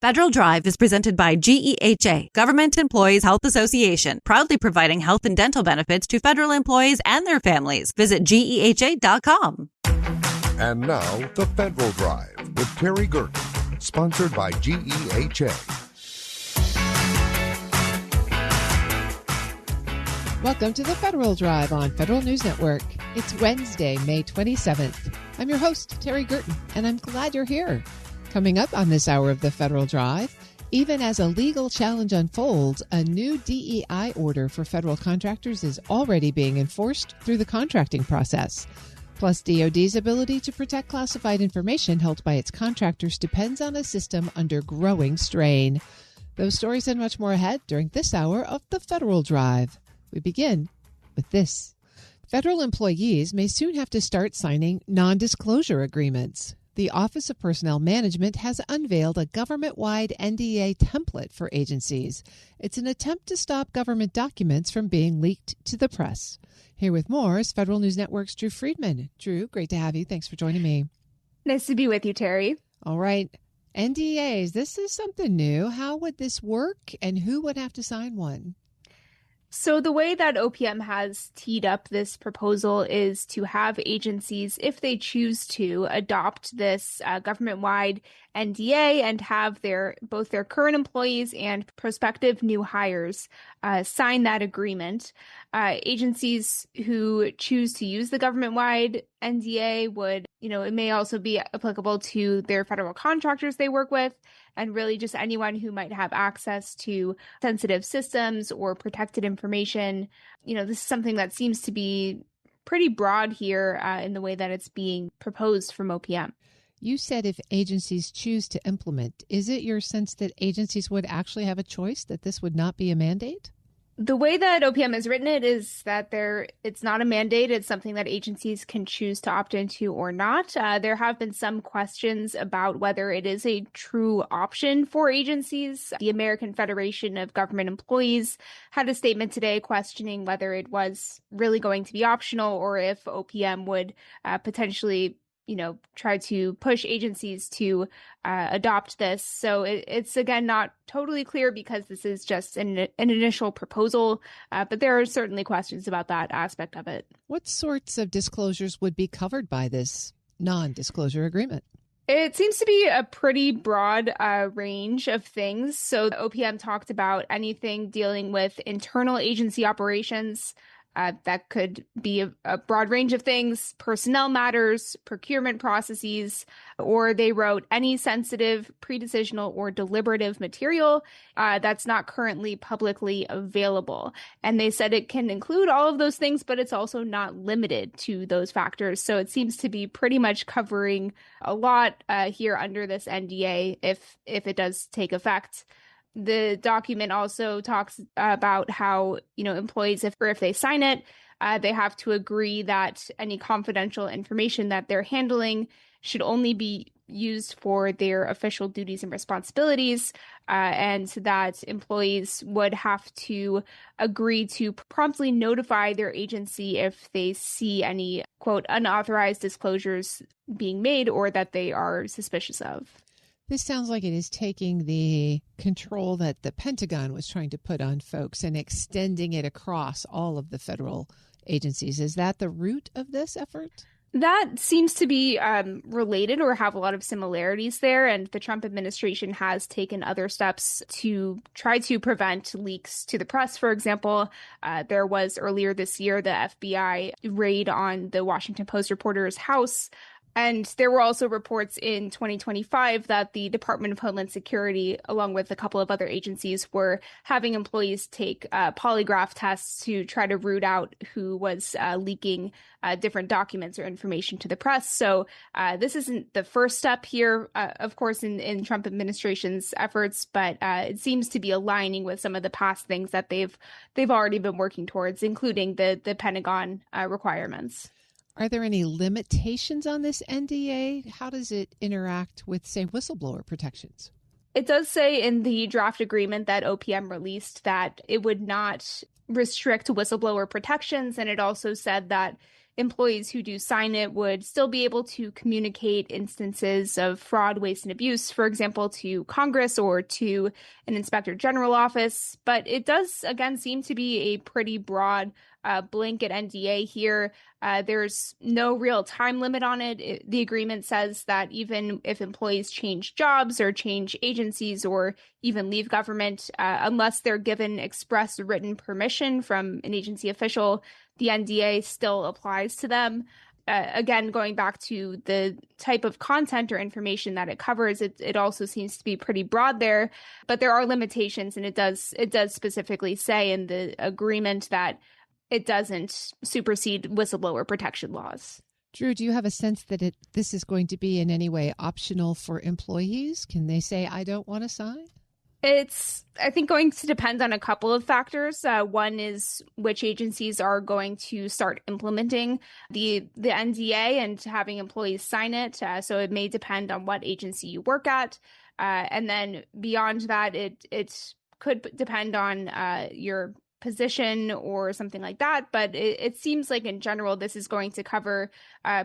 Federal Drive is presented by GEHA, Government Employees Health Association, proudly providing health and dental benefits to federal employees and their families. Visit GEHA.com. And now, the Federal Drive with Terry Gerton, sponsored by GEHA. Welcome to the Federal Drive on Federal News Network. It's Wednesday, May 27th. I'm your host, Terry Gerton, and I'm glad you're here. Coming up on this hour of the Federal Drive, even as a legal challenge unfolds, a new DEI order for federal contractors is already being enforced through the contracting process. Plus, DoD's ability to protect classified information held by its contractors depends on a system under growing strain. Those stories and much more ahead during this hour of the Federal Drive. We begin with this. Federal employees may soon have to start signing non-disclosure agreements. The Office of Personnel Management has unveiled a government-wide NDA template for agencies. It's an attempt to stop government documents from being leaked to the press. Here with more is Federal News Network's Drew Friedman. Drew, great to have you. Thanks for joining me. Nice to be with you, Terry. All right. NDAs, this is something new. How would this work, and who would have to sign one? So the way that OPM has teed up this proposal is to have agencies, if they choose to, adopt this government-wide NDA and have both their current employees and prospective new hires sign that agreement. Agencies who choose to use the government-wide NDA would, it may also be applicable to their federal contractors they work with, and really just anyone who might have access to sensitive systems or protected information. This is something that seems to be pretty broad here in the way that it's being proposed from OPM. You said if agencies choose to implement, is it your sense that agencies would actually have a choice, that this would not be a mandate? The way that OPM has written it is that it's not a mandate. It's something that agencies can choose to opt into or not. There have been some questions about whether it is a true option for agencies. The American Federation of Government Employees had a statement today questioning whether it was really going to be optional or if OPM would potentially try to push agencies to adopt this. So it's, again, not totally clear because this is just an initial proposal, but there are certainly questions about that aspect of it. What sorts of disclosures would be covered by this non-disclosure agreement? It seems to be a pretty broad range of things. So the OPM talked about anything dealing with internal agency operations. That could be a broad range of things, personnel matters, procurement processes, or they wrote any sensitive, pre-decisional, or deliberative material that's not currently publicly available. And they said it can include all of those things, but it's also not limited to those factors. So it seems to be pretty much covering a lot here under this NDA if it does take effect. The document also talks about how, employees, if they sign it, they have to agree that any confidential information that they're handling should only be used for their official duties and responsibilities, and that employees would have to agree to promptly notify their agency if they see any, quote, unauthorized disclosures being made or that they are suspicious of. This sounds like it is taking the control that the Pentagon was trying to put on folks and extending it across all of the federal agencies. Is that the root of this effort? That seems to be related or have a lot of similarities there. And the Trump administration has taken other steps to try to prevent leaks to the press. For example, there was earlier this year the FBI raid on the Washington Post reporter's house. And there were also reports in 2025 that the Department of Homeland Security, along with a couple of other agencies, were having employees take polygraph tests to try to root out who was leaking different documents or information to the press. So this isn't the first step here, of course, in Trump administration's efforts, but it seems to be aligning with some of the past things that they've already been working towards, including the Pentagon requirements. Are there any limitations on this NDA? How does it interact with, say, whistleblower protections? It does say in the draft agreement that OPM released that it would not restrict whistleblower protections. And it also said that employees who do sign it would still be able to communicate instances of fraud, waste, and abuse, for example, to Congress or to an inspector general office. But it does, again, seem to be a pretty broad blanket NDA here. There's no real time limit on it. The agreement says that even if employees change jobs or change agencies or even leave government, unless they're given express written permission from an agency official, the NDA still applies to them. Again, going back to the type of content or information that it covers, it also seems to be pretty broad there, but there are limitations, and it does specifically say in the agreement that it doesn't supersede whistleblower protection laws. Drew, do you have a sense that this is going to be in any way optional for employees? Can they say, I don't want to sign? It's, I think, going to depend on a couple of factors. One is which agencies are going to start implementing the NDA and having employees sign it. So it may depend on what agency you work at. And then beyond that, it could depend on your position or something like that. But it seems like in general, this is going to cover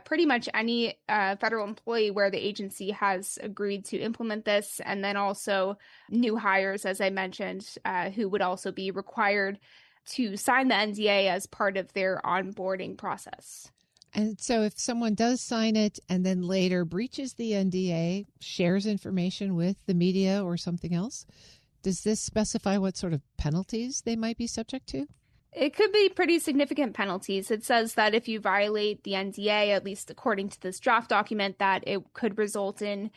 pretty much any federal employee where the agency has agreed to implement this. And then also new hires, as I mentioned, who would also be required to sign the NDA as part of their onboarding process. And so if someone does sign it and then later breaches the NDA, shares information with the media or something else, does this specify what sort of penalties they might be subject to? It could be pretty significant penalties. It says that if you violate the NDA, at least according to this draft document, that it could result in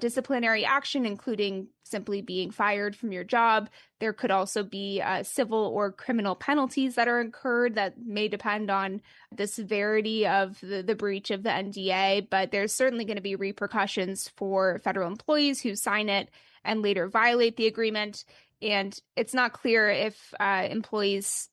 disciplinary action, including simply being fired from your job. There could also be civil or criminal penalties that are incurred that may depend on the severity of the breach of the NDA, but there's certainly going to be repercussions for federal employees who sign it and later violate the agreement. And it's not clear if employees,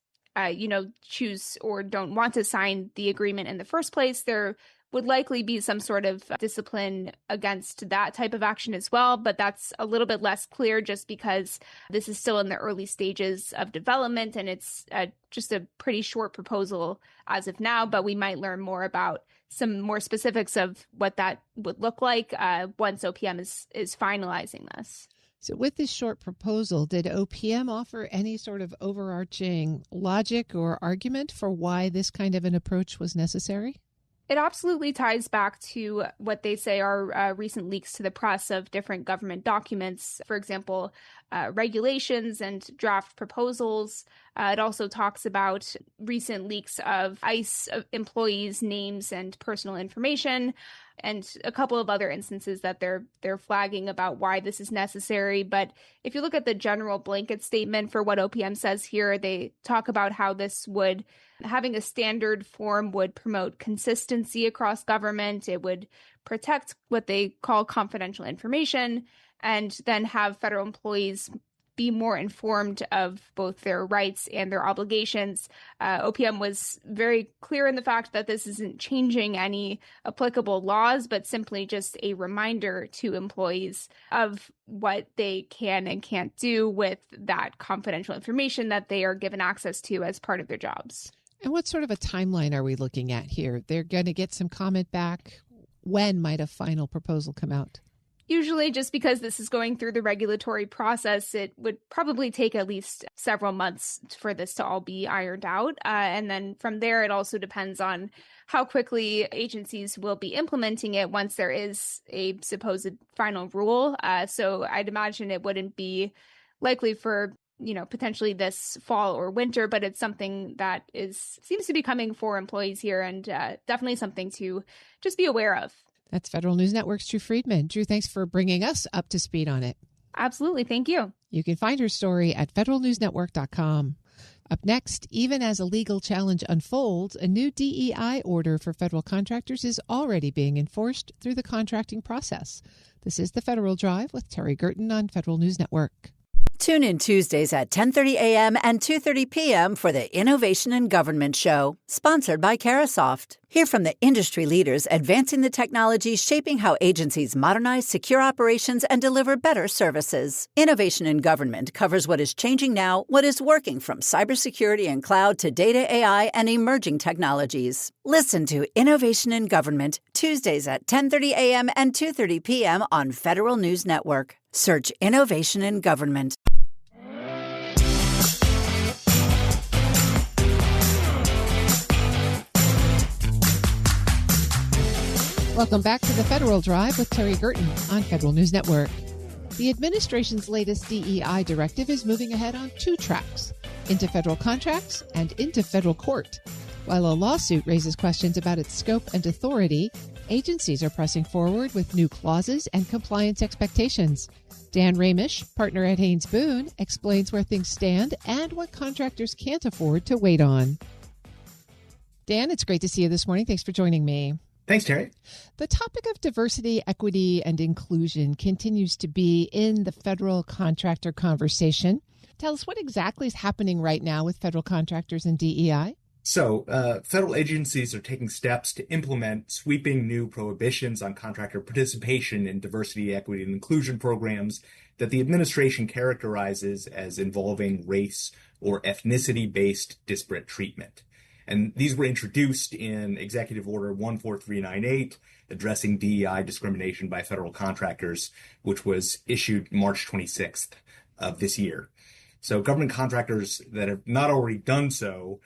choose or don't want to sign the agreement in the first place. There would likely be some sort of discipline against that type of action as well, but that's a little bit less clear just because this is still in the early stages of development and it's just a pretty short proposal as of now, but we might learn more about some more specifics of what that would look like once OPM is finalizing this. So with this short proposal, did OPM offer any sort of overarching logic or argument for why this kind of an approach was necessary? It absolutely ties back to what they say are recent leaks to the press of different government documents, for example, regulations and draft proposals. It also talks about recent leaks of ICE employees' names and personal information, and a couple of other instances that they're flagging about why this is necessary. But if you look at the general blanket statement for what OPM says here, they talk about how having a standard form would promote consistency across government. It would protect what they call confidential information, and then have federal employees be more informed of both their rights and their obligations. OPM was very clear in the fact that this isn't changing any applicable laws, but simply just a reminder to employees of what they can and can't do with that confidential information that they are given access to as part of their jobs. And what sort of a timeline are we looking at here? They're going to get some comment back. When might a final proposal come out? Usually, just because this is going through the regulatory process, it would probably take at least several months for this to all be ironed out. And then from there, it also depends on how quickly agencies will be implementing it once there is a supposed final rule. So I'd imagine it wouldn't be likely for potentially this fall or winter, but it's something that seems to be coming for employees here, and definitely something to just be aware of. That's Federal News Network's Drew Friedman. Drew, thanks for bringing us up to speed on it. Absolutely. Thank you. You can find her story at federalnewsnetwork.com. Up next, even as a legal challenge unfolds, a new DEI order for federal contractors is already being enforced through the contracting process. This is The Federal Drive with Terry Gerton on Federal News Network. Tune in Tuesdays at 10:30 a.m. and 2:30 p.m. for the Innovation in Government Show, sponsored by Carasoft. Hear from the industry leaders advancing the technologies shaping how agencies modernize secure operations and deliver better services. Innovation in Government covers what is changing now, what is working from cybersecurity and cloud to data, AI, and emerging technologies. Listen to Innovation in Government, Tuesdays at 10:30 a.m. and 2:30 p.m. on Federal News Network. Search Innovation in Government. Welcome back to the Federal Drive with Terry Gerton on Federal News Network. The administration's latest DEI directive is moving ahead on two tracks, into federal contracts and into federal court. While a lawsuit raises questions about its scope and authority, agencies are pressing forward with new clauses and compliance expectations. Dan Ramish, partner at Haynes Boone, explains where things stand and what contractors can't afford to wait on. Dan, it's great to see you this morning. Thanks for joining me. Thanks, Terry. The topic of diversity, equity, and inclusion continues to be in the federal contractor conversation. Tell us what exactly is happening right now with federal contractors and DEI. So, federal agencies are taking steps to implement sweeping new prohibitions on contractor participation in diversity, equity, and inclusion programs that the administration characterizes as involving race or ethnicity-based disparate treatment. And these were introduced in Executive Order 14398, addressing DEI discrimination by federal contractors, which was issued March 26th of this year. So government contractors that have not already done so,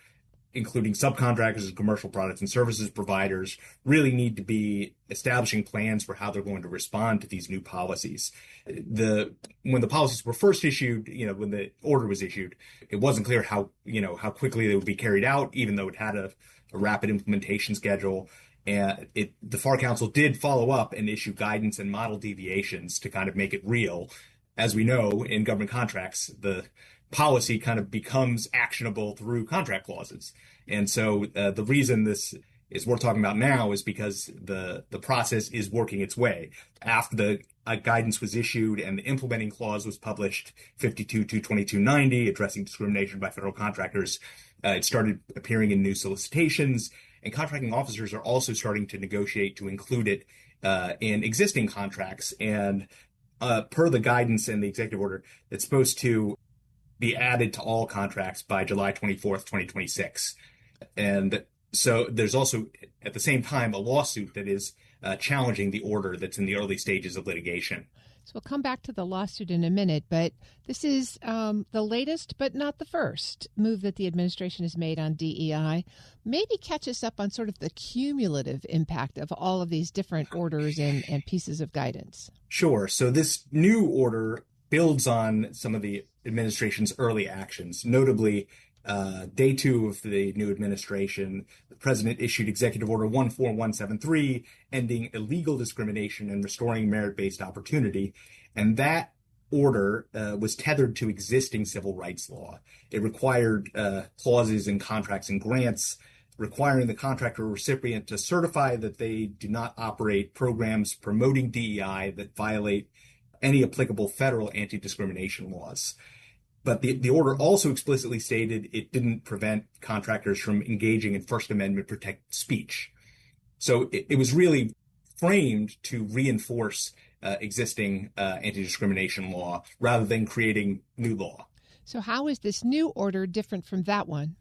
including subcontractors and commercial products and services providers, really need to be establishing plans for how they're going to respond to these new policies. When the policies were first issued, when the order was issued, it wasn't clear how quickly they would be carried out, even though it had a rapid implementation schedule. And the FAR Council did follow up and issue guidance and model deviations to kind of make it real. As we know, in government contracts, the policy kind of becomes actionable through contract clauses. And so the reason this is worth talking about now is because the process is working its way. After the guidance was issued and the implementing clause was published, 52-22290, addressing discrimination by federal contractors, it started appearing in new solicitations, and contracting officers are also starting to negotiate to include it in existing contracts. And per the guidance and the executive order, it's supposed to be added to all contracts by July 24th, 2026. And so there's also, at the same time, a lawsuit that is challenging the order that's in the early stages of litigation. So we'll come back to the lawsuit in a minute, but this is the latest, but not the first move that the administration has made on DEI. Maybe catch us up on sort of the cumulative impact of all of these different orders and pieces of guidance. Sure. So this new order builds on some of the administration's early actions. Notably, day two of the new administration, the president issued Executive Order 14173, ending illegal discrimination and restoring merit-based opportunity. And that order was tethered to existing civil rights law. It required clauses in contracts and grants requiring the contractor or recipient to certify that they do not operate programs promoting DEI that violate any applicable federal anti-discrimination laws. But the order also explicitly stated it didn't prevent contractors from engaging in First Amendment protected speech. So it was really framed to reinforce existing anti-discrimination law rather than creating new law. So how is this new order different from that one?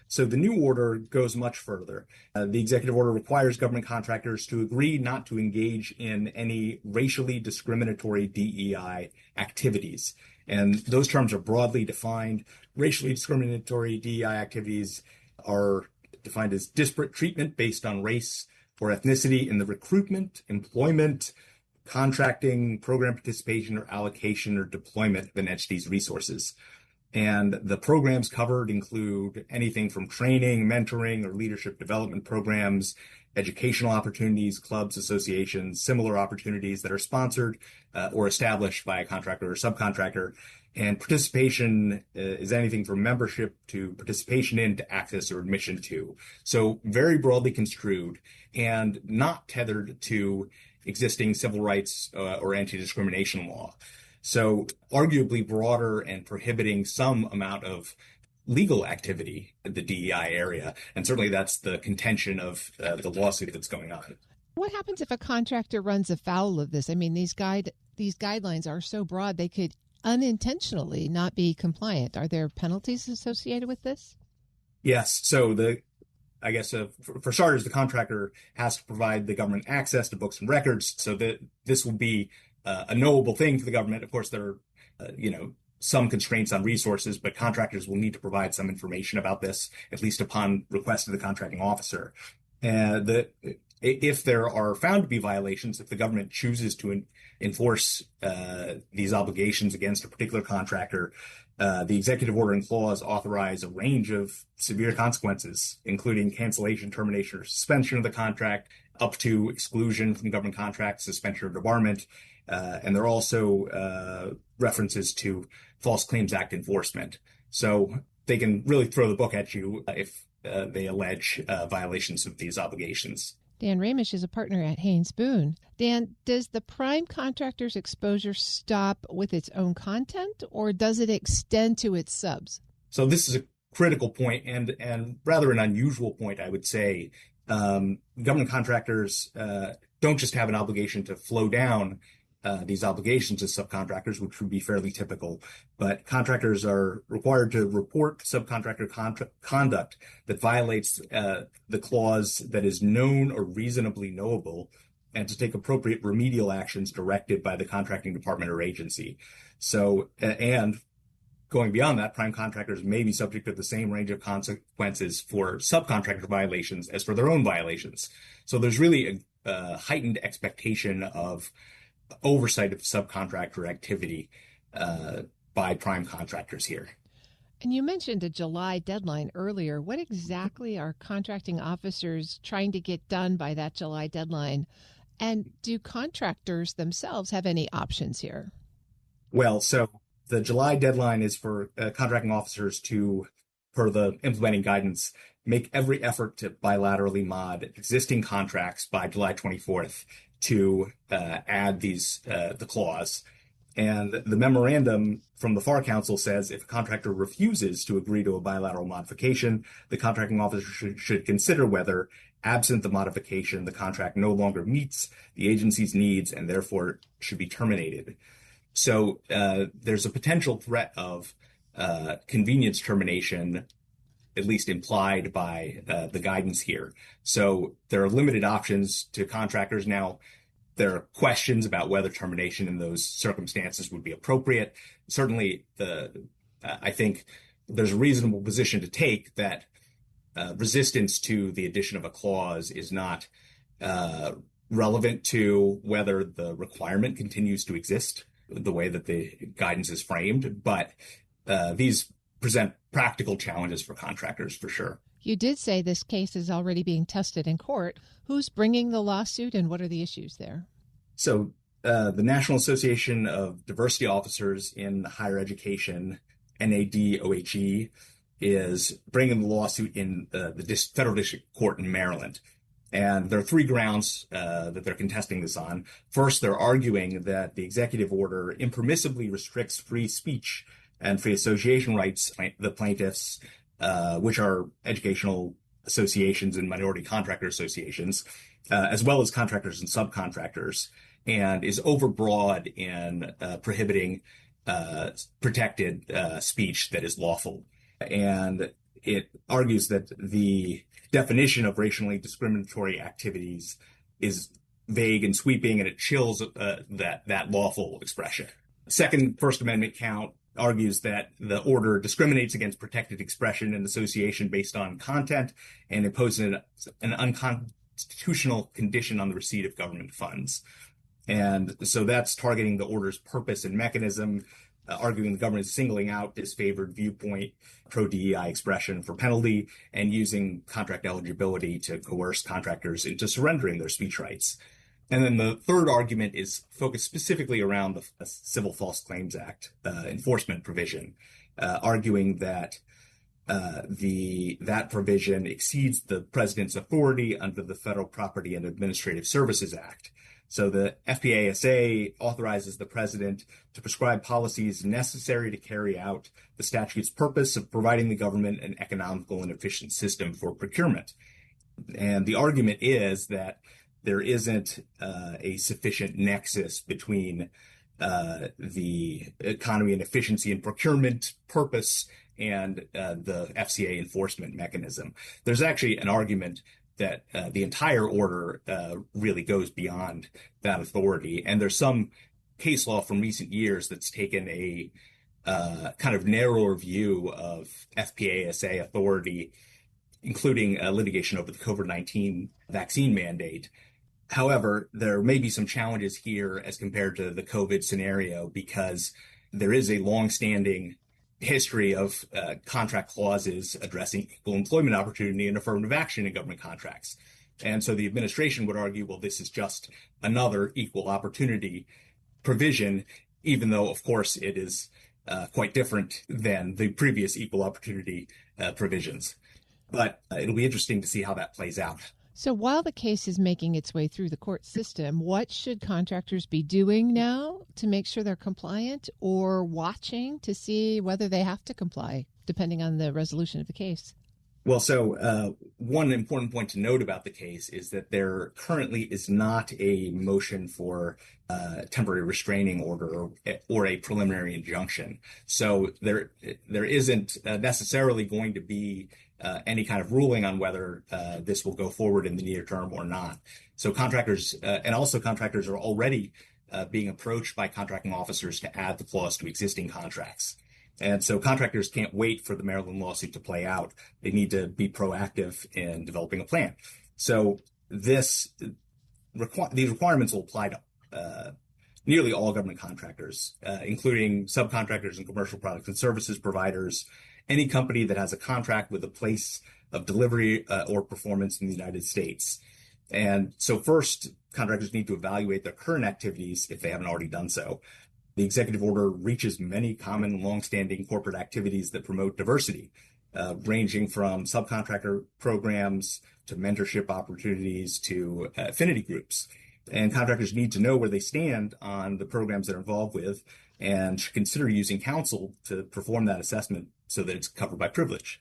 So the new order goes much further. The executive order requires government contractors to agree not to engage in any racially discriminatory DEI activities. And those terms are broadly defined. Racially discriminatory DEI activities are defined as disparate treatment based on race or ethnicity in the recruitment, employment, contracting, program participation, or allocation or deployment of an entity's resources. And the programs covered include anything from training, mentoring, or leadership development programs, educational opportunities, clubs, associations, similar opportunities that are sponsored or established by a contractor or subcontractor. And participation is anything from membership to participation in to access or admission to. So very broadly construed and not tethered to existing civil rights or anti-discrimination law. So arguably broader and prohibiting some amount of legal activity in the DEI area. And certainly that's the contention of the lawsuit that's going on. What happens if a contractor runs afoul of this? I mean, these guidelines are so broad they could unintentionally not be compliant. Are there penalties associated with this? Yes. So for starters, the contractor has to provide the government access to books and records so that this will be a knowable thing for the government. Of course, there are, some constraints on resources, but contractors will need to provide some information about this, at least upon request of the contracting officer. If there are found to be violations, if the government chooses to enforce these obligations against a particular contractor, the executive order and clause authorize a range of severe consequences, including cancellation, termination, or suspension of the contract, up to exclusion from government contracts, suspension or debarment. And there are also references to False Claims Act enforcement. So they can really throw the book at you if they allege violations of these obligations. Dan Ramish is a partner at Haynes Boone. Dan, does the prime contractor's exposure stop with its own content, or does it extend to its subs? So this is a critical point and rather an unusual point, I would say. Government contractors don't just have an obligation to flow down these obligations to subcontractors, which would be fairly typical, but contractors are required to report subcontractor conduct that violates the clause that is known or reasonably knowable, and to take appropriate remedial actions directed by the contracting department or agency. So, and going beyond that, prime contractors may be subject to the same range of consequences for subcontractor violations as for their own violations. So there's really a heightened expectation of oversight of subcontractor activity by prime contractors here. And you mentioned a July deadline earlier. What exactly are contracting officers trying to get done by that July deadline? And do contractors themselves have any options here? Well, so the July deadline is for contracting officers to, per the implementing guidance, make every effort to bilaterally mod existing contracts by July 24th to add the clause. And the memorandum from the FAR Council says if a contractor refuses to agree to a bilateral modification, the contracting officer should consider whether, absent the modification, the contract no longer meets the agency's needs and therefore should be terminated. So there's a potential threat of convenience termination, at least implied by the guidance here. So there are limited options to contractors. Now, there are questions about whether termination in those circumstances would be appropriate. Certainly, I think there's a reasonable position to take that resistance to the addition of a clause is not relevant to whether the requirement continues to exist the way that the guidance is framed. But these present practical challenges for contractors for sure. You did say this case is already being tested in court. Who's bringing the lawsuit and what are the issues there? So the National Association of Diversity Officers in Higher Education, NADOHE, is bringing the lawsuit in the federal district court in Maryland. And there are three grounds that they're contesting this on. First, they're arguing that the executive order impermissibly restricts free speech and free association rights. The plaintiffs, which are educational associations and minority contractor associations, as well as contractors and subcontractors, and is overbroad in prohibiting protected speech that is lawful. And it argues that the definition of racially discriminatory activities is vague and sweeping, and it chills that lawful expression. Second First Amendment count argues that the order discriminates against protected expression and association based on content and imposes an unconstitutional condition on the receipt of government funds. And so that's targeting the order's purpose and mechanism, arguing the government is singling out disfavored viewpoint, pro-DEI expression for penalty, and using contract eligibility to coerce contractors into surrendering their speech rights. And then the third argument is focused specifically around the Civil False Claims Act enforcement provision, arguing that that provision exceeds the president's authority under the Federal Property and Administrative Services Act. So the FPASA authorizes the president to prescribe policies necessary to carry out the statute's purpose of providing the government an economical and efficient system for procurement. And the argument is that there isn't a sufficient nexus between the economy and efficiency and procurement purpose and the FCA enforcement mechanism. There's actually an argument that the entire order really goes beyond that authority. And there's some case law from recent years that's taken a kind of narrower view of FPASA authority, including litigation over the COVID-19 vaccine mandate. However, there may be some challenges here as compared to the COVID scenario because there is a longstanding history of contract clauses addressing equal employment opportunity and affirmative action in government contracts. And so the administration would argue, well, this is just another equal opportunity provision, even though, of course, it is quite different than the previous equal opportunity provisions. But it'll be interesting to see how that plays out. So while the case is making its way through the court system, what should contractors be doing now to make sure they're compliant or watching to see whether they have to comply, depending on the resolution of the case? Well, so one important point to note about the case is that there currently is not a motion for temporary restraining order or a preliminary injunction. So there isn't necessarily going to be any kind of ruling on whether this will go forward in the near term or not. So contractors are already being approached by contracting officers to add the clause to existing contracts. And so contractors can't wait for the Maryland lawsuit to play out. They need to be proactive in developing a plan. So these requirements will apply to nearly all government contractors, including subcontractors and commercial products and services providers, any company that has a contract with a place of delivery or performance in the United States. And so first, contractors need to evaluate their current activities if they haven't already done so. The executive order reaches many common longstanding corporate activities that promote diversity, ranging from subcontractor programs to mentorship opportunities to affinity groups. And contractors need to know where they stand on the programs they're involved with and should consider using counsel to perform that assessment so that it's covered by privilege.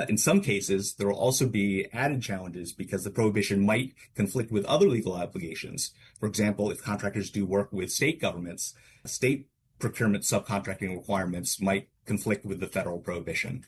In some cases, there will also be added challenges because the prohibition might conflict with other legal obligations. For example, if contractors do work with state governments, state procurement subcontracting requirements might conflict with the federal prohibition.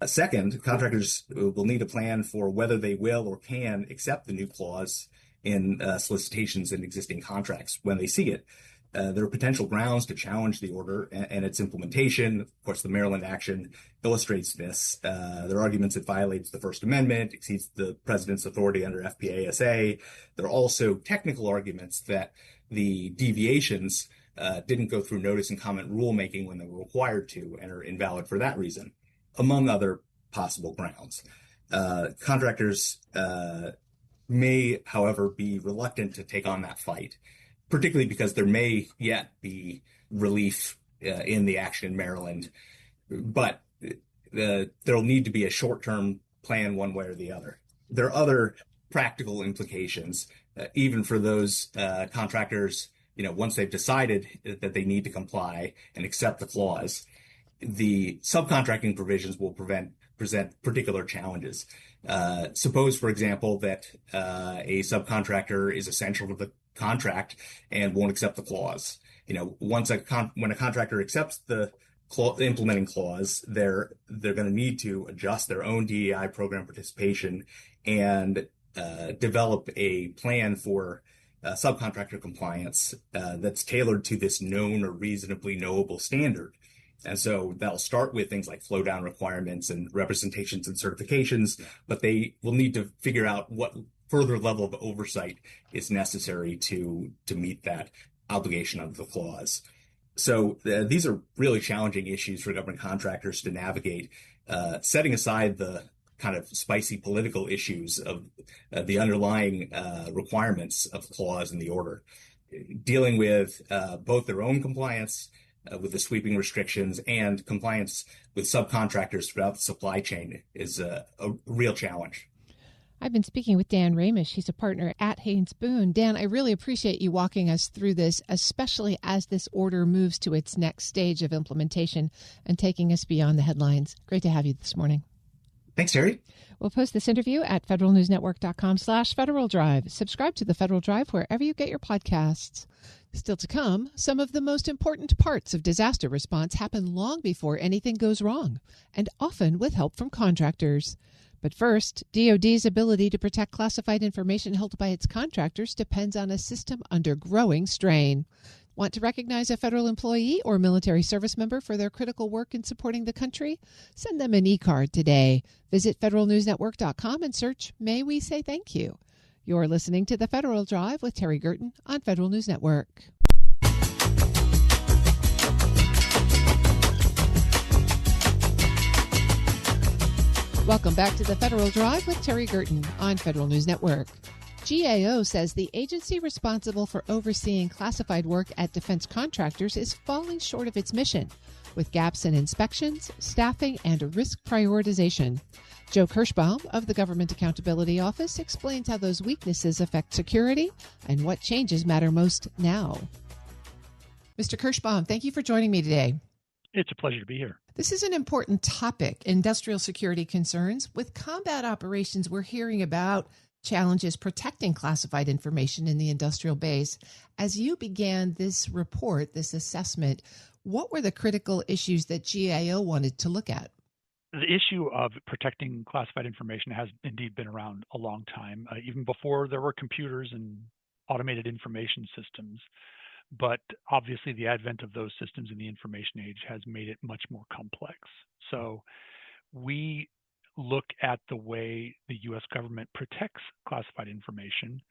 Second, contractors will need a plan for whether they will or can accept the new clause in solicitations and existing contracts when they see it. There are potential grounds to challenge the order and its implementation. Of course, the Maryland action illustrates this. There are arguments it violates the First Amendment, exceeds the president's authority under FPASA. There are also technical arguments that the deviations didn't go through notice and comment rulemaking when they were required to and are invalid for that reason, among other possible grounds. Contractors may, however, be reluctant to take on that fight, particularly because there may yet be relief in the action in Maryland, but there'll need to be a short-term plan one way or the other. There are other practical implications, even for those contractors, once they've decided that they need to comply and accept the clause. The subcontracting provisions will present particular challenges. Suppose, for example, that a subcontractor is essential to the contract and won't accept the clause. When a contractor accepts the implementing clause, they're going to need to adjust their own DEI program participation and develop a plan for subcontractor compliance that's tailored to this known or reasonably knowable standard. And so that'll start with things like flow down requirements and representations and certifications, but they will need to figure out what further level of oversight is necessary to meet that obligation under the clause. So these are really challenging issues for government contractors to navigate, setting aside the kind of spicy political issues of the underlying requirements of the clause and the order, dealing with both their own compliance with the sweeping restrictions and compliance with subcontractors throughout the supply chain is a real challenge. I've been speaking with Dan Ramish. He's a partner at Haynes Boone. Dan, I really appreciate you walking us through this, especially as this order moves to its next stage of implementation and taking us beyond the headlines. Great to have you this morning. Thanks, Terry. We'll post this interview at federalnewsnetwork.com/Federal Drive. Subscribe to the Federal Drive wherever you get your podcasts. Still to come, some of the most important parts of disaster response happen long before anything goes wrong, and often with help from contractors. But first, DoD's ability to protect classified information held by its contractors depends on a system under growing strain. Want to recognize a federal employee or military service member for their critical work in supporting the country? Send them an e-card today. Visit federalnewsnetwork.com and search May We Say Thank You. You're listening to The Federal Drive with Terry Gerton on Federal News Network. Welcome back to The Federal Drive with Terry Gerton on Federal News Network. GAO says the agency responsible for overseeing classified work at defense contractors is falling short of its mission, with gaps in inspections, staffing, and risk prioritization. Joe Kirschbaum of the Government Accountability Office explains how those weaknesses affect security and what changes matter most now. Mr. Kirschbaum, thank you for joining me today. It's a pleasure to be here. This is an important topic, industrial security concerns. With combat operations, we're hearing about challenges protecting classified information in the industrial base. As you began this report, this assessment, what were the critical issues that GAO wanted to look at? The issue of protecting classified information has indeed been around a long time, even before there were computers and automated information systems. But obviously the advent of those systems in the information age has made it much more complex. So we look at the way the U.S. government protects classified information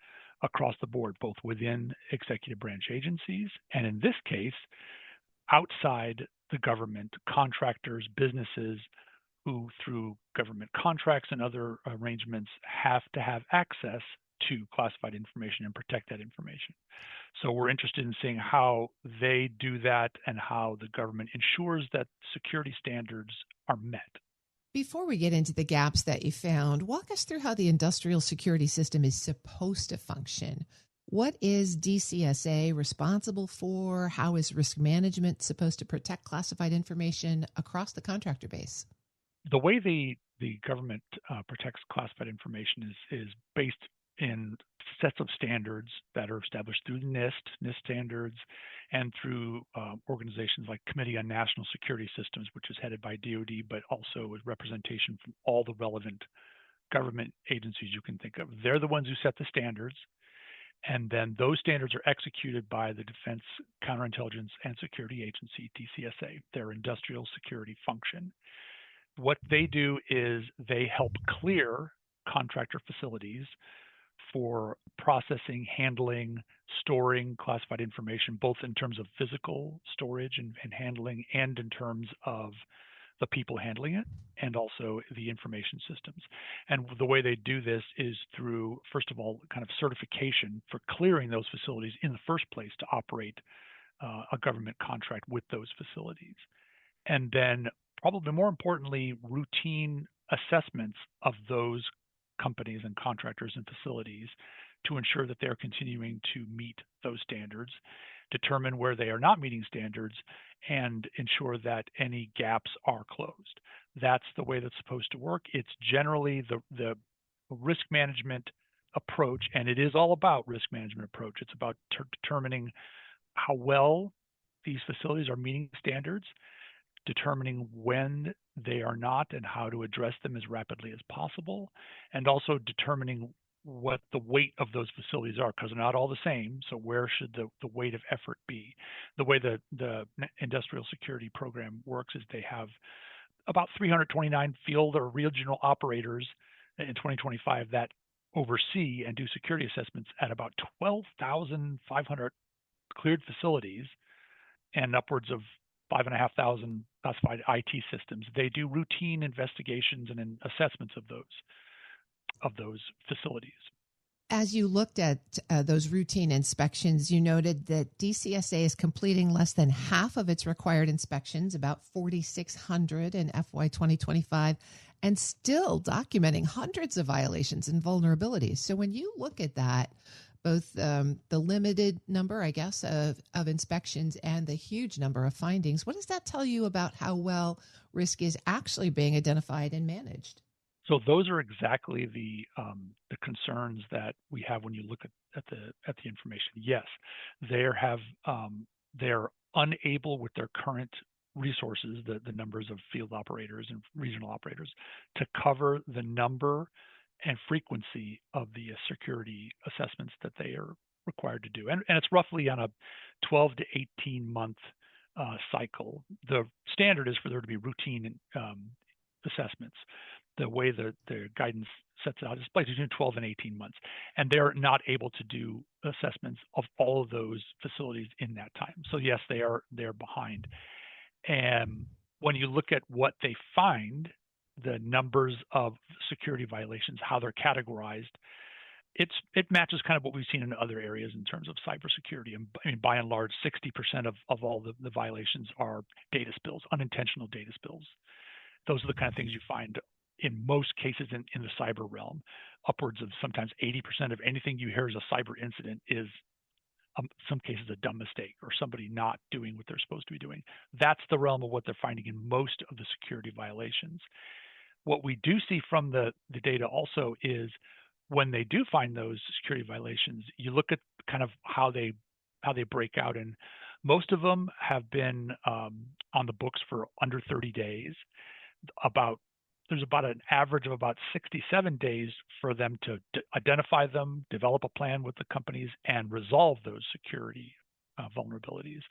across the board, both within executive branch agencies and, in this case, outside the government, contractors, businesses who, through government contracts and other arrangements, have to have access to classified information and protect that information. So we're interested in seeing how they do that and how the government ensures that security standards are met. Before we get into the gaps that you found, walk us through how the industrial security system is supposed to function. What is DCSA responsible for? How is risk management supposed to protect classified information across the contractor base? The way the government protects classified information is based in sets of standards that are established through NIST standards, and through organizations like Committee on National Security Systems, which is headed by DoD, but also with representation from all the relevant government agencies you can think of. They're the ones who set the standards, and then those standards are executed by the Defense Counterintelligence and Security Agency, DCSA, their industrial security function. What they do is they help clear contractor facilities for processing, handling, storing classified information, both in terms of physical storage and handling, and in terms of the people handling it, and also the information systems. And the way they do this is through, first of all, kind of certification for clearing those facilities in the first place to operate a government contract with those facilities. And then, probably more importantly, routine assessments of those companies and contractors and facilities to ensure that they're continuing to meet those standards, determine where they are not meeting standards, and ensure that any gaps are closed. That's the way that's supposed to work. It's generally the risk management approach, and it is all about risk management approach. It's about determining how well these facilities are meeting standards, determining when they are not and how to address them as rapidly as possible, and also determining what the weight of those facilities are, because they're not all the same. So where should the weight of effort be? The way the industrial security program works is they have about 329 field or regional operators in 2025 that oversee and do security assessments at about 12,500 cleared facilities and upwards of 5,500 classified IT systems. They do routine investigations and assessments of those facilities. As you looked at those routine inspections, you noted that DCSA is completing less than half of its required inspections, about 4,600 in FY 2025, and still documenting hundreds of violations and vulnerabilities. So when you look at that, both the limited number, I guess, of inspections and the huge number of findings, what does that tell you about how well risk is actually being identified and managed? So those are exactly the concerns that we have when you look at the information. Yes, they're unable with their current resources, the numbers of field operators and regional operators, to cover the number and frequency of the security assessments that they are required to do. And it's roughly on a 12 to 18 month cycle. The standard is for there to be routine assessments. The way the guidance sets it out is between 12 and 18 months. And they're not able to do assessments of all of those facilities in that time. So yes, they're behind. And when you look at what they find, the numbers of security violations, how they're categorized, it matches kind of what we've seen in other areas in terms of cybersecurity. And I mean, by and large, 60% of all the violations are data spills, unintentional data spills. Those are the kind of things you find in most cases in the cyber realm. Upwards of sometimes 80% of anything you hear as a cyber incident is some cases a dumb mistake or somebody not doing what they're supposed to be doing. That's the realm of what they're finding in most of the security violations. What we do see from the data also is when they do find those security violations, you look at kind of how they break out, and most of them have been on the books for under 30 days. There's about an average of about 67 days for them to identify them, develop a plan with the companies, and resolve those security vulnerabilities.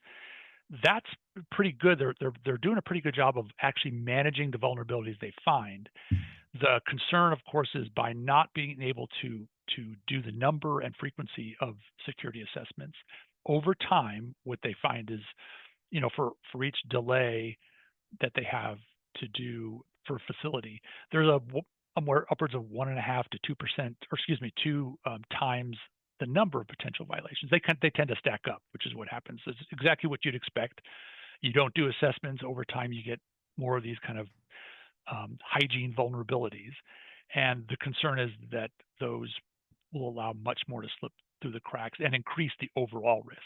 That's pretty good. They're doing a pretty good job of actually managing the vulnerabilities they find. The concern, of course, is by not being able to do the number and frequency of security assessments over time. What they find is, for each delay that they have to do for a facility, there's a more upwards of 1.5 to 2%, or 2 times the number of potential violations. They tend to stack up, which is what happens. It's exactly what you'd expect. You don't do assessments over time, you get more of these kind of hygiene vulnerabilities, and the concern is that those will allow much more to slip through the cracks and increase the overall risk.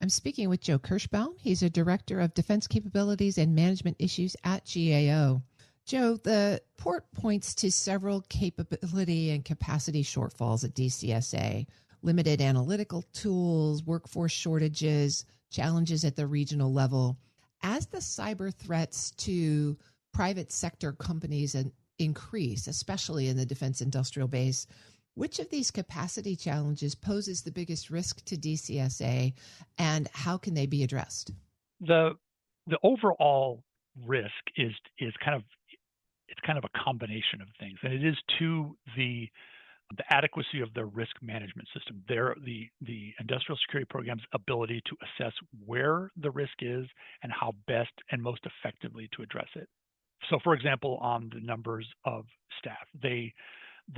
I'm speaking with Joe Kirschbaum. He's a director of defense capabilities and management issues at GAO. Joe, the report points to several capability and capacity shortfalls at DCSA, limited analytical tools, workforce shortages, challenges at the regional level. As the cyber threats to private sector companies increase, especially in the defense industrial base, which of these capacity challenges poses the biggest risk to DCSA, and how can they be addressed? The overall risk is kind of a combination of things, and it is to the adequacy of their risk management system. The industrial security program's ability to assess where the risk is and how best and most effectively to address it. So, for example, on the numbers of staff, the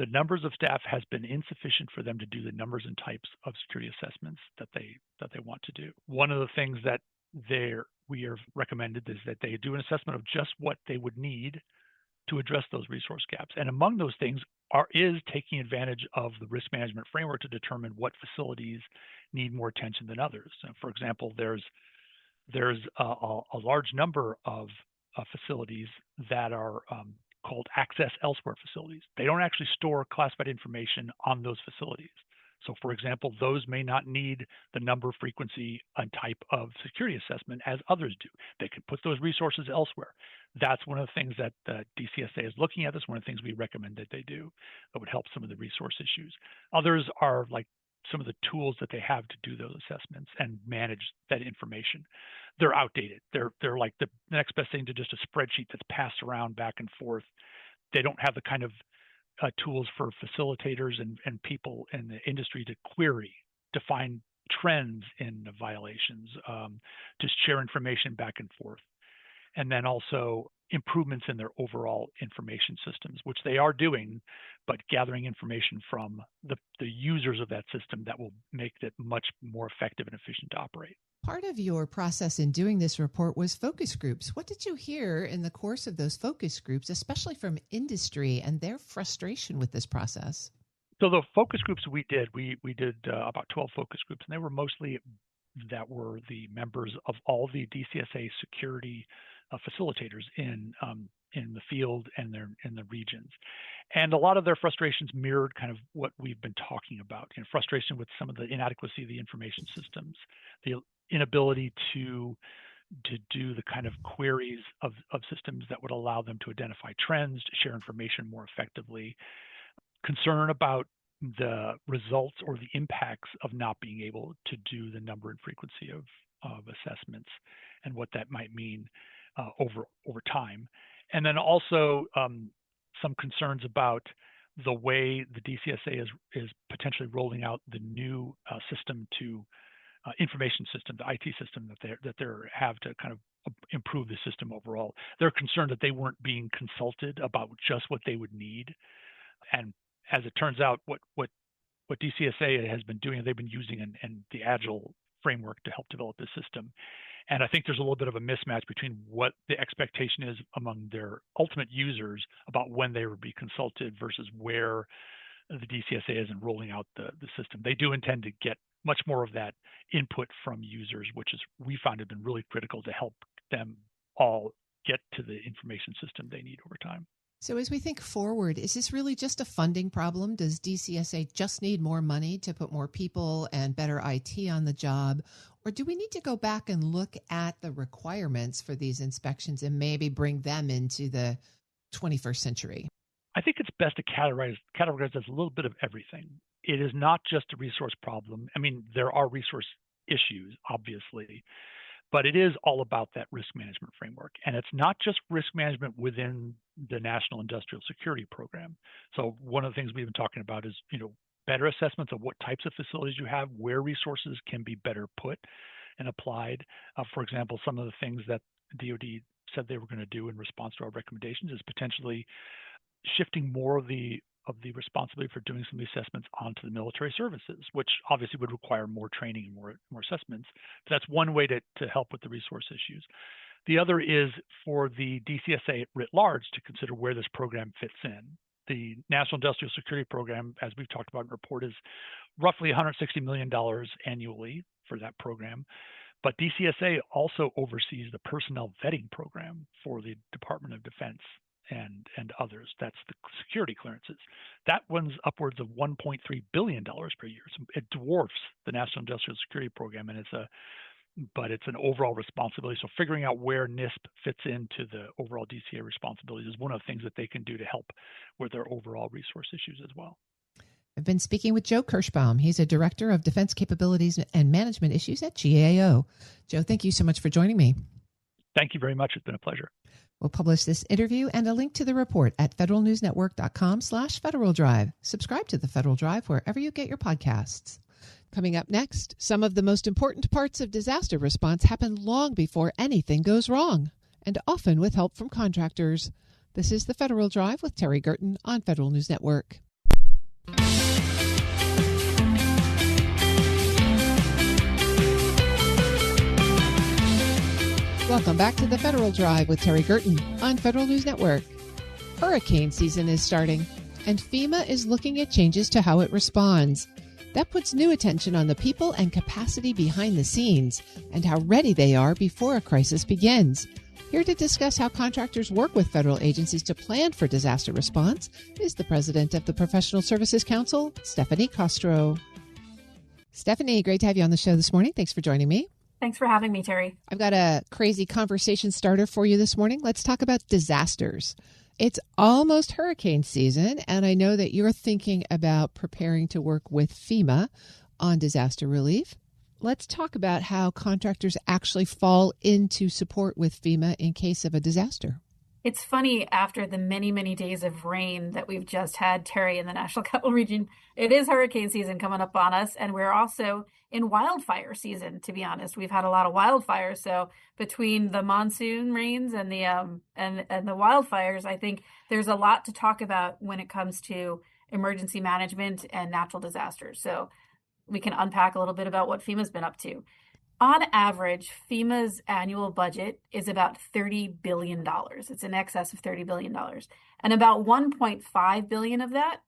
numbers of staff has been insufficient for them to do the numbers and types of security assessments that they want to do. One of the things that we have recommended is that they do an assessment of just what they would need to address those resource gaps. And among those things is taking advantage of the risk management framework to determine what facilities need more attention than others. So, for example, there's a large number of facilities that are called access elsewhere facilities. They don't actually store classified information on those facilities. So, for example, those may not need the number, frequency, and type of security assessment as others do. They can put those resources elsewhere. That's one of the things that the DCSA is looking at. That's one of the things we recommend that they do that would help some of the resource issues. Others are like some of the tools that they have to do those assessments and manage that information. They're outdated. They're like the next best thing to just a spreadsheet that's passed around back and forth. They don't have the kind of tools for facilitators and people in the industry to query, to find trends in the violations, to share information back and forth. And then also improvements in their overall information systems, which they are doing, but gathering information from the users of that system that will make it much more effective and efficient to operate. Part of your process in doing this report was focus groups. What did you hear in the course of those focus groups, especially from industry and their frustration with this process? So the focus groups we did about 12 focus groups, and they were mostly that were the members of all the DCSA security facilitators in the field and in the regions. And a lot of their frustrations mirrored kind of what we've been talking about, frustration with some of the inadequacy of the information systems, the inability to do the kind of queries of systems that would allow them to identify trends, to share information more effectively, concern about the results or the impacts of not being able to do the number and frequency of assessments and what that might mean over time. And then also some concerns about the way the DCSA is potentially rolling out the new system to information system, the IT system that they have to kind of improve the system overall. They're concerned that they weren't being consulted about just what they would need. And as it turns out, what DCSA has been doing, they've been using and the Agile framework to help develop this system. And I think there's a little bit of a mismatch between what the expectation is among their ultimate users about when they would be consulted versus where the DCSA is in rolling out the system. They do intend to get much more of that input from users, which is we find have been really critical to help them all get to the information system they need over time. So as we think forward, is this really just a funding problem? Does DCSA just need more money to put more people and better IT on the job? Or do we need to go back and look at the requirements for these inspections and maybe bring them into the 21st century? I think it's best to categorize as a little bit of everything. It is not just a resource problem. I mean, there are resource issues, obviously, but it is all about that risk management framework. And it's not just risk management within the National Industrial Security Program. So one of the things we've been talking about is, better assessments of what types of facilities you have, where resources can be better put and applied. For example, some of the things that DoD said they were going to do in response to our recommendations is potentially shifting more of the responsibility for doing some of the assessments onto the military services, which obviously would require more training and more assessments. But that's one way to help with the resource issues. The other is for the DCSA writ large to consider where this program fits in. The National Industrial Security Program, as we've talked about in the report, is roughly $160 million annually for that program. But DCSA also oversees the personnel vetting program for the Department of Defense and others. That's the security clearances. That one's upwards of $1.3 billion per year. So it dwarfs the National Industrial Security Program, and but it's an overall responsibility. So figuring out where NISP fits into the overall DCA responsibilities is one of the things that they can do to help with their overall resource issues as well. I've been speaking with Joe Kirschbaum. He's a Director of Defense Capabilities and Management Issues at GAO. Joe, thank you so much for joining me. Thank you very much. It's been a pleasure. We'll publish this interview and a link to the report at federalnewsnetwork.com/Federal Drive. Subscribe to the Federal Drive wherever you get your podcasts. Coming up next, some of the most important parts of disaster response happen long before anything goes wrong, and often with help from contractors. This is the Federal Drive with Terry Gerton on Federal News Network. Welcome back to the Federal Drive with Terry Gerton on Federal News Network. Hurricane season is starting, and FEMA is looking at changes to how it responds. That puts new attention on the people and capacity behind the scenes and how ready they are before a crisis begins. Here to discuss how contractors work with federal agencies to plan for disaster response is the president of the Professional Services Council, Stephanie Castro. Stephanie, great to have you on the show this morning. Thanks for joining me. Thanks for having me, Terry. I've got a crazy conversation starter for you this morning. Let's talk about disasters. It's almost hurricane season, and I know that you're thinking about preparing to work with FEMA on disaster relief. Let's talk about how contractors actually fall into support with FEMA in case of a disaster. It's funny, after the many, many days of rain that we've just had, Terry, in the National Capital Region, it is hurricane season coming up on us, and we're also in wildfire season, to be honest. We've had a lot of wildfires, so between the monsoon rains and the wildfires, I think there's a lot to talk about when it comes to emergency management and natural disasters. So we can unpack a little bit about what FEMA's been up to. On average, FEMA's annual budget is about $30 billion. It's in excess of $30 billion. And about $1.5 billion of that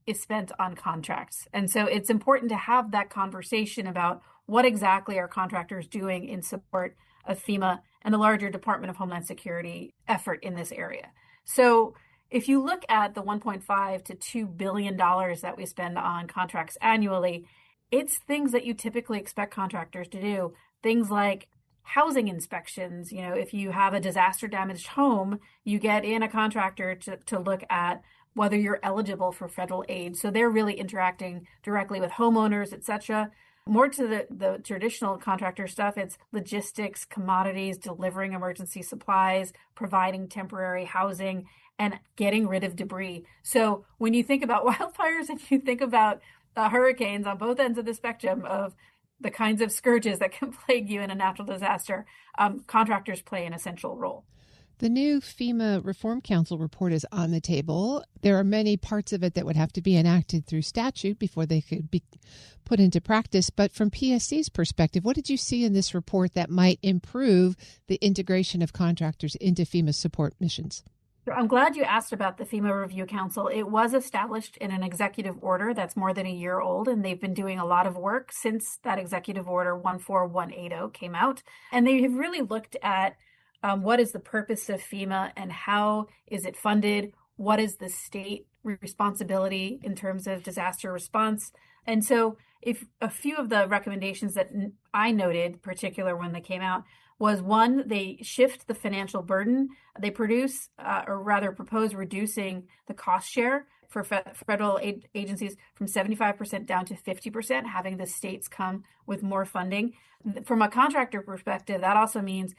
is spent on contracts. And so it's important to have that conversation about what exactly are contractors doing in support of FEMA and the larger Department of Homeland Security effort in this area. So if you look at the $1.5 to $2 billion that we spend on contracts annually, it's things that you typically expect contractors to do. Things like housing inspections. If you have a disaster damaged home, you get in a contractor to look at whether you're eligible for federal aid. So they're really interacting directly with homeowners, et cetera. More to the traditional contractor stuff, it's logistics, commodities, delivering emergency supplies, providing temporary housing, and getting rid of debris. So when you think about wildfires and you think about hurricanes on both ends of the spectrum of the kinds of scourges that can plague you in a natural disaster, contractors play an essential role. The new FEMA Reform Council report is on the table. There are many parts of it that would have to be enacted through statute before they could be put into practice. But from PSC's perspective, what did you see in this report that might improve the integration of contractors into FEMA support missions? I'm glad you asked about the FEMA Review Council. It was established in an executive order that's more than a year old, and they've been doing a lot of work since that executive order 14180 came out. And they have really looked at what is the purpose of FEMA and how is it funded? What is the state responsibility in terms of disaster response? And so if a few of the recommendations that I noted, particular when they came out, was one, they shift the financial burden. They propose reducing the cost share for federal agencies from 75% down to 50%, having the states come with more funding. From a contractor perspective, that also means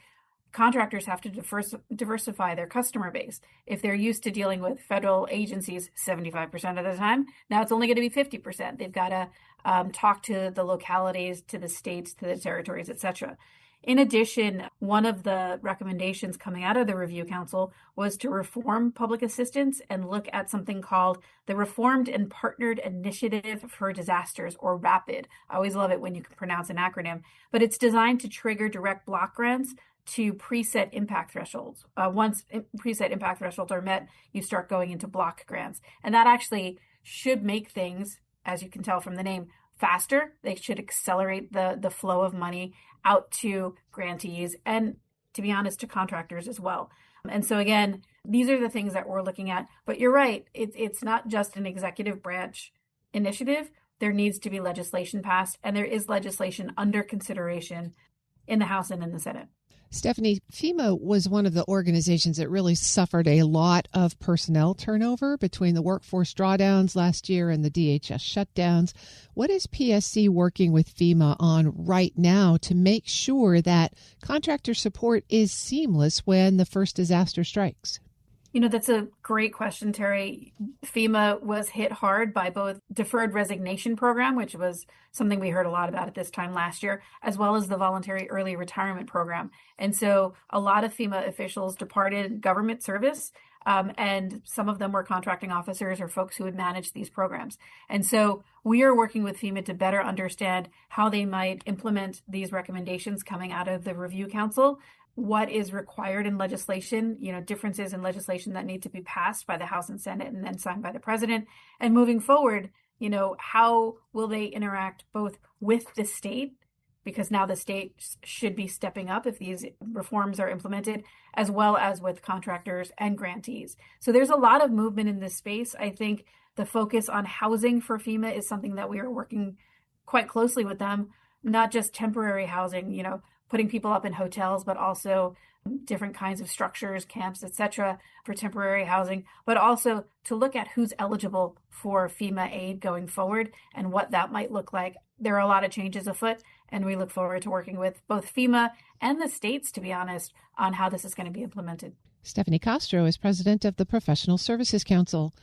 contractors have to diversify their customer base. If they're used to dealing with federal agencies 75% of the time, now it's only going to be 50%. They've got to talk to the localities, to the states, to the territories, et cetera. In addition, one of the recommendations coming out of the Review Council was to reform public assistance and look at something called the Reformed and Partnered Initiative for Disasters, or RAPID. I always love it when you can pronounce an acronym, but it's designed to trigger direct block grants to preset impact thresholds. Once preset impact thresholds are met, you start going into block grants. And that actually should make things, as you can tell from the name, faster. They should accelerate the flow of money out to grantees and, to be honest, to contractors as well. And so again, these are the things that we're looking at. But you're right, it's not just an executive branch initiative. There needs to be legislation passed, and there is legislation under consideration in the House and in the Senate. Stephanie, FEMA was one of the organizations that really suffered a lot of personnel turnover between the workforce drawdowns last year and the DHS shutdowns. What is PSC working with FEMA on right now to make sure that contractor support is seamless when the first disaster strikes? That's a great question, Terry. FEMA was hit hard by both deferred resignation program, which was something we heard a lot about at this time last year, as well as the voluntary early retirement program. And so a lot of FEMA officials departed government service, and some of them were contracting officers or folks who would manage these programs. And so we are working with FEMA to better understand how they might implement these recommendations coming out of the Review Council. What is required in legislation, differences in legislation that need to be passed by the House and Senate and then signed by the president. And moving forward, how will they interact both with the state, because now the state should be stepping up if these reforms are implemented, as well as with contractors and grantees. So there's a lot of movement in this space. I think the focus on housing for FEMA is something that we are working quite closely with them, not just temporary housing, putting people up in hotels, but also different kinds of structures, camps, et cetera, for temporary housing, but also to look at who's eligible for FEMA aid going forward and what that might look like. There are a lot of changes afoot, And we look forward to working with both FEMA and the states, to be honest, on how this is going to be implemented. Stephanie Castro is president of the Professional Services Council.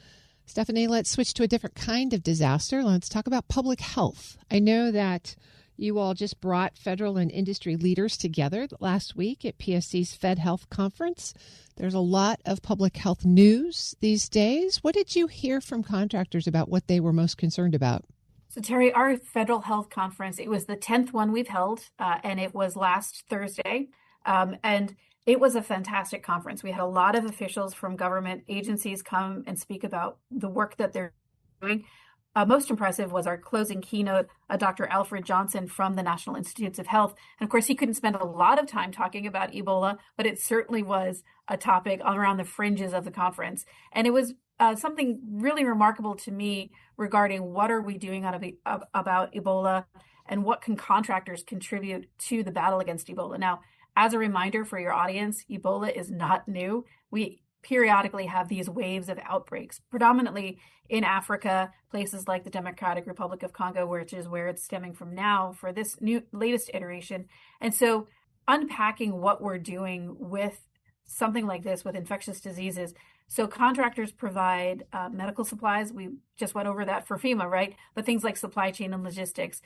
Stephanie, let's switch to a different kind of disaster. Let's talk about public health. I know that you all just brought federal and industry leaders together last week at PSC's Fed Health Conference. There's a lot of public health news these days. What did you hear from contractors about what they were most concerned about? So, Terry, our federal health conference, it was the 10th one we've held, and it was last Thursday. And it was a fantastic conference. We had a lot of officials from government agencies come and speak about the work that they're doing. Most impressive was our closing keynote, Dr. Alfred Johnson from the National Institutes of Health. And of course, he couldn't spend a lot of time talking about Ebola, but it certainly was a topic around the fringes of the conference. And it was something really remarkable to me regarding what are we doing about Ebola and what can contractors contribute to the battle against Ebola. Now, as a reminder for your audience, Ebola is not new. We periodically have these waves of outbreaks, predominantly in Africa, places like the Democratic Republic of Congo, which is where it's stemming from now for this latest iteration. And so unpacking what we're doing with something like this, with infectious diseases. So contractors provide medical supplies. We just went over that for FEMA, right? But things like supply chain and logistics,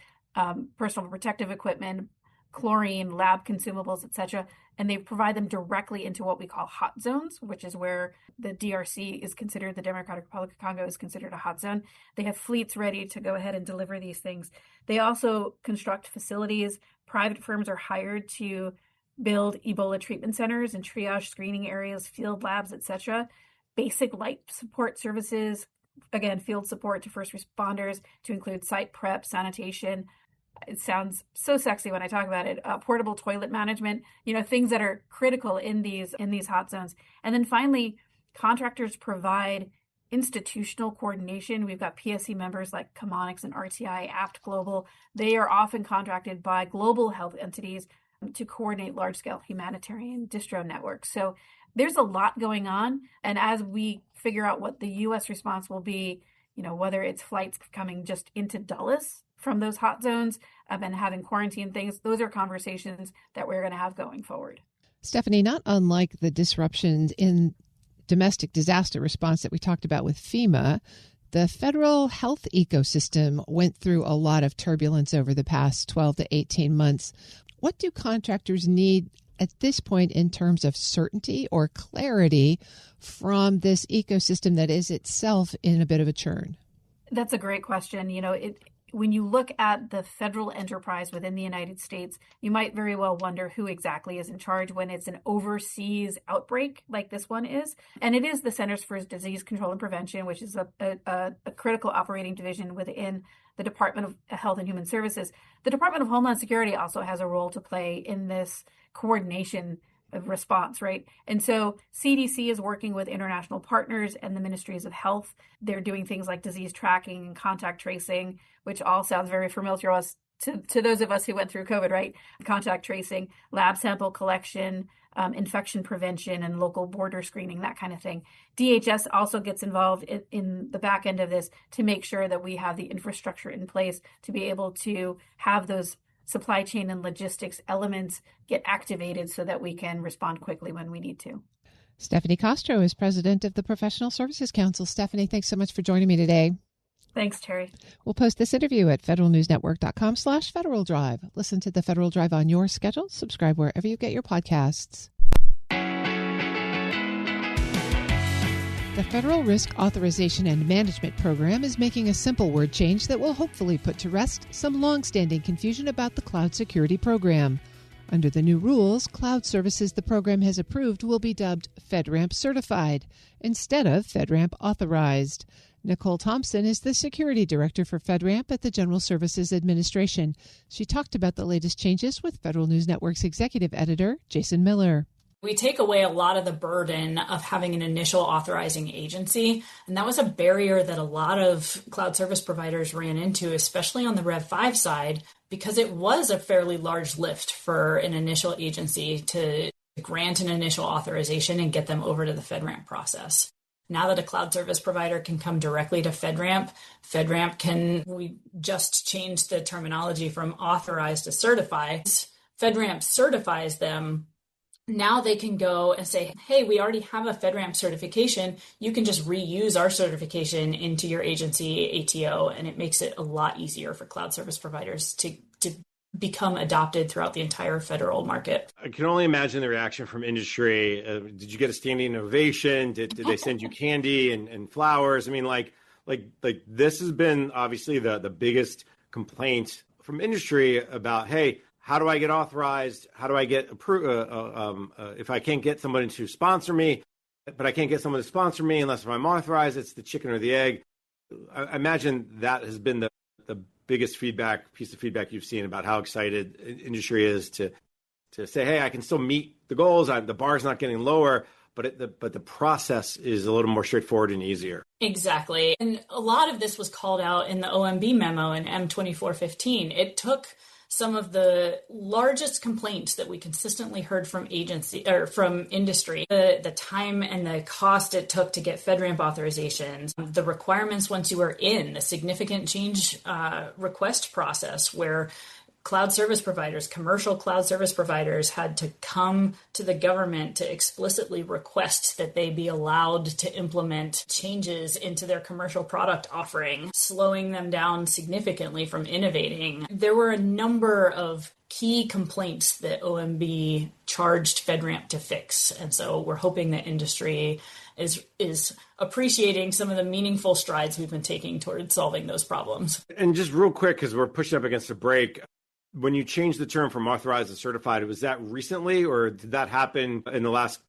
personal protective equipment, chlorine, lab consumables, etc. And they provide them directly into what we call hot zones, which is where the DRC is considered, the Democratic Republic of Congo is considered a hot zone. They have fleets ready to go ahead and deliver these things. They also construct facilities. Private firms are hired to build Ebola treatment centers and triage screening areas, field labs, etc. Basic life support services, again, field support to first responders, to include site prep, sanitation. It sounds so sexy when I talk about it. Portable toilet management, things that are critical in these hot zones. And then finally, contractors provide institutional coordination. We've got PSC members like Chemonics and RTI, Apt Global. They are often contracted by global health entities to coordinate large-scale humanitarian distro networks. So there's a lot going on. And as we figure out what the U.S. response will be, whether it's flights coming just into Dulles from those hot zones and having quarantine things, those are conversations that we're going to have going forward. Stephanie, not unlike the disruptions in domestic disaster response that we talked about with FEMA, the federal health ecosystem went through a lot of turbulence over the past 12 to 18 months. What do contractors need at this point in terms of certainty or clarity from this ecosystem that is itself in a bit of a churn? That's a great question. When you look at the federal enterprise within the United States, you might very well wonder who exactly is in charge when it's an overseas outbreak like this one is. And it is the Centers for Disease Control and Prevention, which is a critical operating division within the Department of Health and Human Services. The Department of Homeland Security also has a role to play in this coordination of response, right? And so CDC is working with international partners and the ministries of health. They're doing things like disease tracking and contact tracing, which all sounds very familiar to those of us who went through COVID, right? Contact tracing, lab sample collection, infection prevention, and local border screening, that kind of thing. DHS also gets involved in the back end of this to make sure that we have the infrastructure in place to be able to have those supply chain and logistics elements get activated so that we can respond quickly when we need to. Stephanie Castro is president of the Professional Services Council. Stephanie, thanks so much for joining me today. Thanks, Terry. We'll post this interview at federalnewsnetwork.com/Federal Drive. Listen to the Federal Drive on your schedule. Subscribe wherever you get your podcasts. The Federal Risk Authorization and Management Program is making a simple word change that will hopefully put to rest some long-standing confusion about the cloud security program. Under the new rules, cloud services the program has approved will be dubbed FedRAMP Certified instead of FedRAMP Authorized. Nicole Thompson is the Security Director for FedRAMP at the General Services Administration. She talked about the latest changes with Federal News Network's Executive Editor, Jason Miller. We take away a lot of the burden of having an initial authorizing agency. And that was a barrier that a lot of cloud service providers ran into, especially on the Rev 5 side, because it was a fairly large lift for an initial agency to grant an initial authorization and get them over to the FedRAMP process. Now that a cloud service provider can come directly to FedRAMP, we just changed the terminology from authorized to certified. FedRAMP certifies them. Now they can go and say, hey, we already have a FedRAMP certification. You can just reuse our certification into your agency ATO, and it makes it a lot easier for cloud service providers to become adopted throughout the entire federal market. I can only imagine the reaction from industry. Did you get a standing ovation? Did they send you candy and flowers? I mean, like this has been obviously the biggest complaint from industry about, hey, how do I get authorized? How do I get approved? If I can't get someone to sponsor me, but I can't get someone to sponsor me unless I'm authorized, it's the chicken or the egg. I imagine that has been the biggest piece of feedback you've seen about how excited industry is to say, hey, I can still meet the goals. The bar's not getting lower, but the process is a little more straightforward and easier. Exactly. And a lot of this was called out in the OMB memo in M2415. It took some of the largest complaints that we consistently heard from from industry, the time and the cost it took to get FedRAMP authorizations, the requirements once you were in, the significant change request process where commercial cloud service providers had to come to the government to explicitly request that they be allowed to implement changes into their commercial product offering, slowing them down significantly from innovating. There were a number of key complaints that OMB charged FedRAMP to fix. And so we're hoping that industry is appreciating some of the meaningful strides we've been taking towards solving those problems. And just real quick, because we're pushing up against a break, when you changed the term from authorized to certified, was that recently or did that happen in the last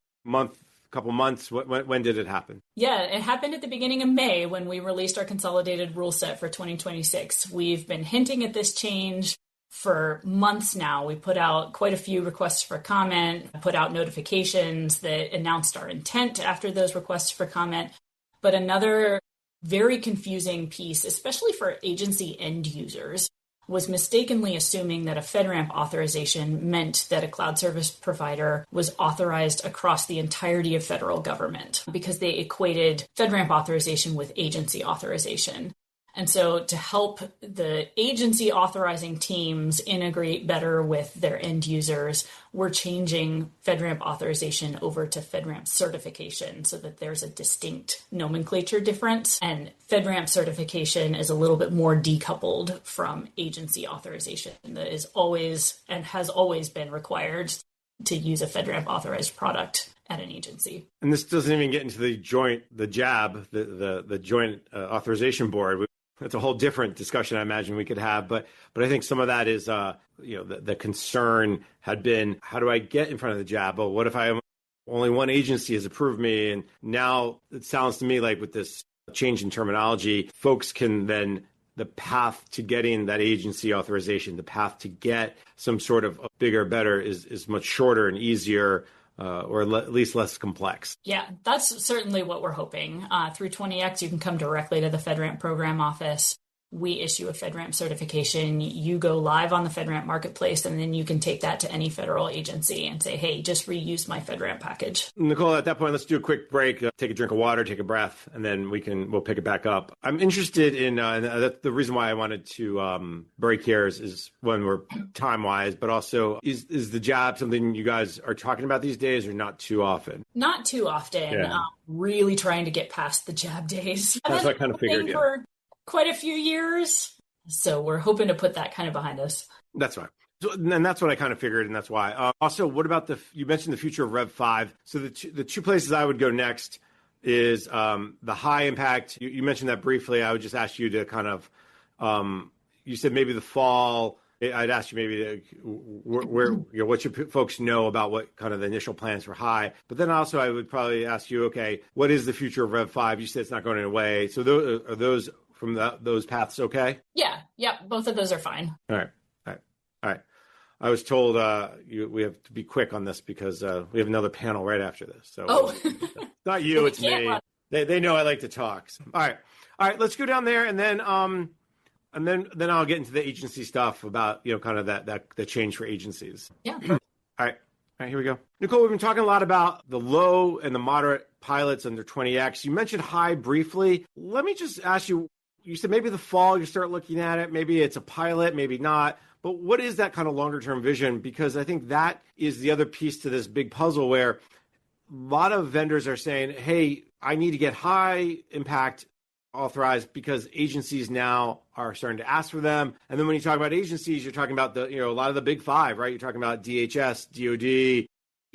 couple months? When did it happen? Yeah, it happened at the beginning of May when we released our consolidated rule set for 2026. We've been hinting at this change for months now. We put out quite a few requests for comment, put out notifications that announced our intent after those requests for comment. But another very confusing piece, especially for agency end users, was mistakenly assuming that a FedRAMP authorization meant that a cloud service provider was authorized across the entirety of federal government because they equated FedRAMP authorization with agency authorization. And so to help the agency authorizing teams integrate better with their end users, we're changing FedRAMP authorization over to FedRAMP certification so that there's a distinct nomenclature difference. And FedRAMP certification is a little bit more decoupled from agency authorization that is always and has always been required to use a FedRAMP authorized product at an agency. And this doesn't even get into the joint authorization board. That's a whole different discussion I imagine we could have. But I think some of that is, the concern had been, how do I get in front of the JAB? Well, what if only one agency has approved me? And now it sounds to me like with this change in terminology, folks can then, the path to getting that agency authorization, the path to get some sort of bigger, better is much shorter and easier. Or at least less complex. Yeah, that's certainly what we're hoping. Through 20X, you can come directly to the FedRAMP program office. We issue a FedRAMP certification. You go live on the FedRAMP marketplace, and then you can take that to any federal agency and say, hey, just reuse my FedRAMP package. Nicole, at that point, let's do a quick break, take a drink of water, take a breath, and then we'll pick it back up. I'm interested in, that's the reason why I wanted to break here is when we're time-wise, but also is the JAB something you guys are talking about these days or not too often? Not too often. Yeah. Really trying to get past the JAB days. That's what I kind of figured, yeah. For quite a few years. So we're hoping to put that kind of behind us. That's right. So, and that's what I kind of figured, and that's why. Also, what about you mentioned the future of Rev 5. So the two places I would go next is the high impact. You mentioned that briefly. I would just ask you to kind of, you said maybe the fall. I'd ask you maybe what should folks know about what kind of the initial plans for high. But then also I would probably ask you, okay, what is the future of Rev 5? You said it's not going away. So are those from those paths okay? Yeah, both of those are fine. All right. I was told we have to be quick on this because we have another panel right after this. So not you, it's me. They know I like to talk. So. All right. Let's go down there, and then I'll get into the agency stuff about kind of that change for agencies. Yeah. All right. right, here we go. Nicole, we've been talking a lot about the low and the moderate pilots under 20X. You mentioned high briefly. Let me just ask you, you said maybe the fall you start looking at it. Maybe it's a pilot, maybe not. But what is that kind of longer term vision? Because I think that is the other piece to this big puzzle where a lot of vendors are saying, hey, I need to get high impact authorized because agencies now are starting to ask for them. And then when you talk about agencies, you're talking about a lot of the big five, right? You're talking about DHS, DOD,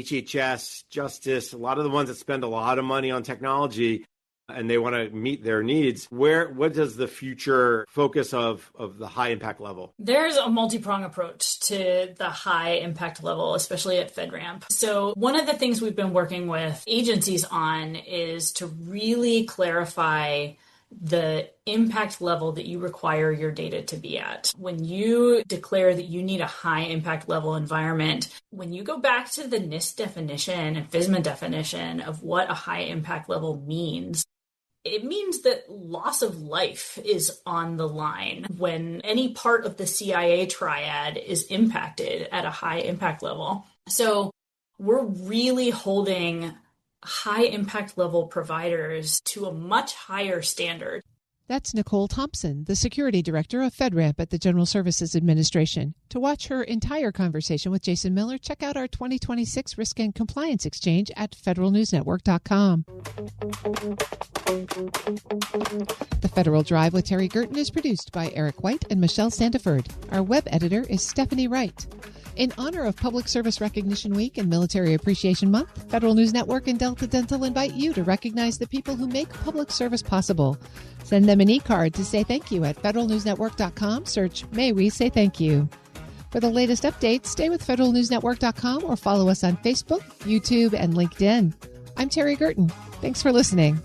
HHS, Justice, a lot of the ones that spend a lot of money on technology and they want to meet their needs. What does the future focus of the high impact level? There's a multi-pronged approach to the high impact level, especially at FedRAMP. So one of the things we've been working with agencies on is to really clarify the impact level that you require your data to be at. When you declare that you need a high impact level environment, when you go back to the NIST definition and FSMA definition of what a high impact level means, it means that loss of life is on the line when any part of the CIA triad is impacted at a high impact level. So we're really holding high impact level providers to a much higher standard. That's Nicole Thompson, the Security Director of FedRAMP at the General Services Administration. To watch her entire conversation with Jason Miller, check out our 2026 Risk and Compliance Exchange at federalnewsnetwork.com. The Federal Drive with Terry Gerton is produced by Eric White and Michelle Sandiford. Our web editor is Stephanie Wright. In honor of Public Service Recognition Week and Military Appreciation Month, Federal News Network and Delta Dental invite you to recognize the people who make public service possible. Send them an e-card to say thank you at federalnewsnetwork.com. Search May We Say Thank You. For the latest updates, stay with federalnewsnetwork.com or follow us on Facebook, YouTube, and LinkedIn. I'm Terry Gerton. Thanks for listening.